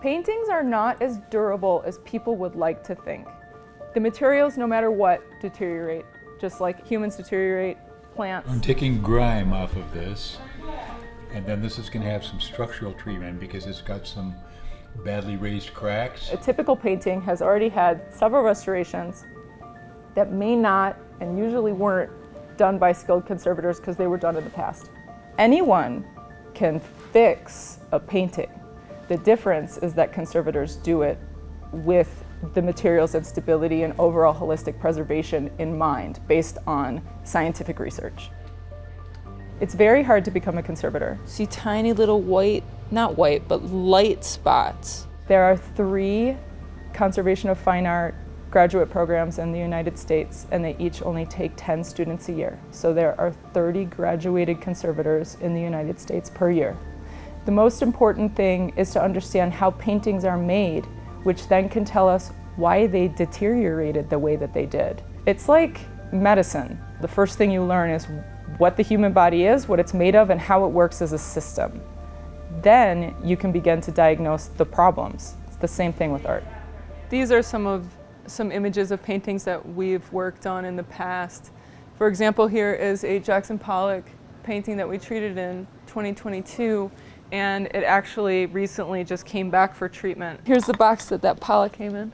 Paintings are not as durable as people would like to think. The materials, no matter what, deteriorate, just like humans deteriorate, plants. I'm taking grime off of this, and then this is going to have some structural treatment because it's got some badly raised cracks. A typical painting has already had several restorations that may not, and usually weren't, done by skilled conservators because they were done in the past. Anyone can fix a painting. The difference is that conservators do it with the materials and stability and overall holistic preservation in mind, based on scientific research. It's very hard to become a conservator. See tiny little white, not white, but light spots. There are 3 conservation of fine art graduate programs in the United States, and they each only take 10 students a year. So there are 30 graduated conservators in the United States per year. The most important thing is to understand how paintings are made, which then can tell us why they deteriorated the way that they did. It's like medicine. The first thing you learn is what the human body is, what it's made of, and how it works as a system. Then you can begin to diagnose the problems. It's the same thing with art. These are some images of paintings that we've worked on in the past. For example, here is a Jackson Pollock painting that we treated in 2022, and it actually recently just came back for treatment. Here's the box that Pollock came in.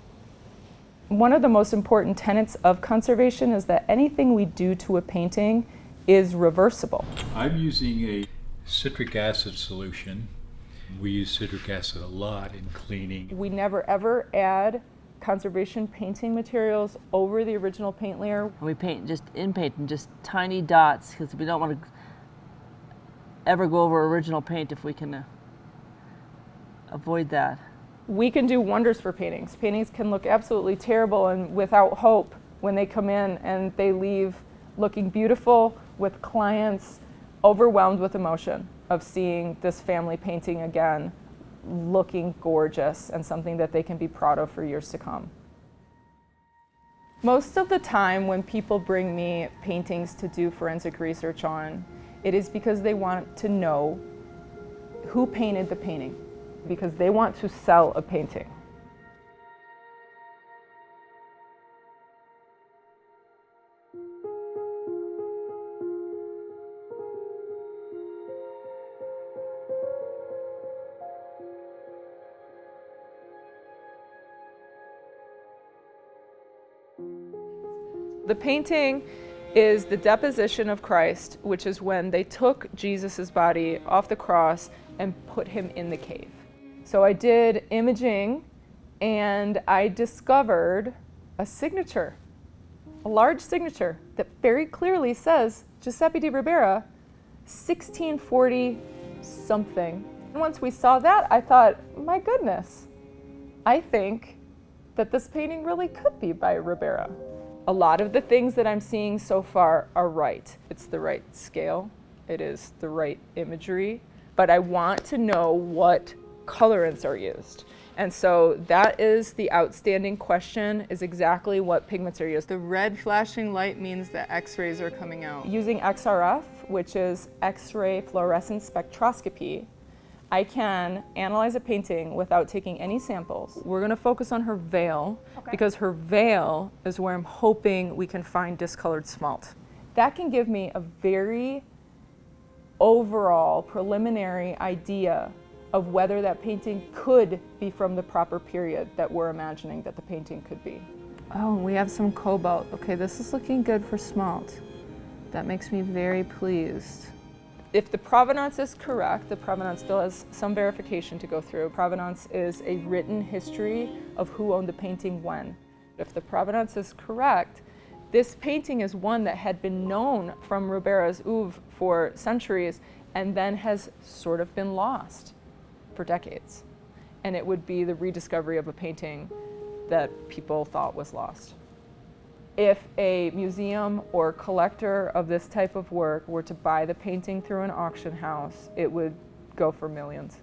One of the most important tenets of conservation is that anything we do to a painting is reversible. I'm using a citric acid solution. We use citric acid a lot in cleaning. We never ever add conservation painting materials over the original paint layer. We paint just in tiny dots because we don't want to ever go over original paint if we can avoid that. We can do wonders for paintings. Paintings can look absolutely terrible and without hope when they come in, and they leave looking beautiful with clients overwhelmed with emotion of seeing this family painting again, looking gorgeous and something that they can be proud of for years to come. Most of the time when people bring me paintings to do forensic research on, it is because they want to know who painted the painting, because they want to sell a painting. The painting is the deposition of Christ, which is when they took Jesus' body off the cross and put him in the cave. So I did imaging, and I discovered a signature, a large signature that very clearly says Giuseppe di Ribera, 1640 something. And once we saw that, I thought, my goodness, I think that this painting really could be by Ribera. A lot of the things that I'm seeing so far are right. It's the right scale, it is the right imagery, but I want to know what colorants are used. And so that is the outstanding question, is exactly what pigments are used. The red flashing light means that X-rays are coming out. Using XRF, which is X-ray fluorescence spectroscopy, I can analyze a painting without taking any samples. We're going to focus on her veil, because her veil is where I'm hoping we can find discolored smalt. That can give me a very overall preliminary idea of whether that painting could be from the proper period that we're imagining that the painting could be. Oh, we have some cobalt. Okay, this is looking good for smalt. That makes me very pleased. If the provenance is correct, the provenance still has some verification to go through. Provenance is a written history of who owned the painting when. If the provenance is correct, this painting is one that had been known from Ribera's oeuvre for centuries and then has sort of been lost for decades. And it would be the rediscovery of a painting that people thought was lost. If a museum or collector of this type of work were to buy the painting through an auction house, it would go for millions.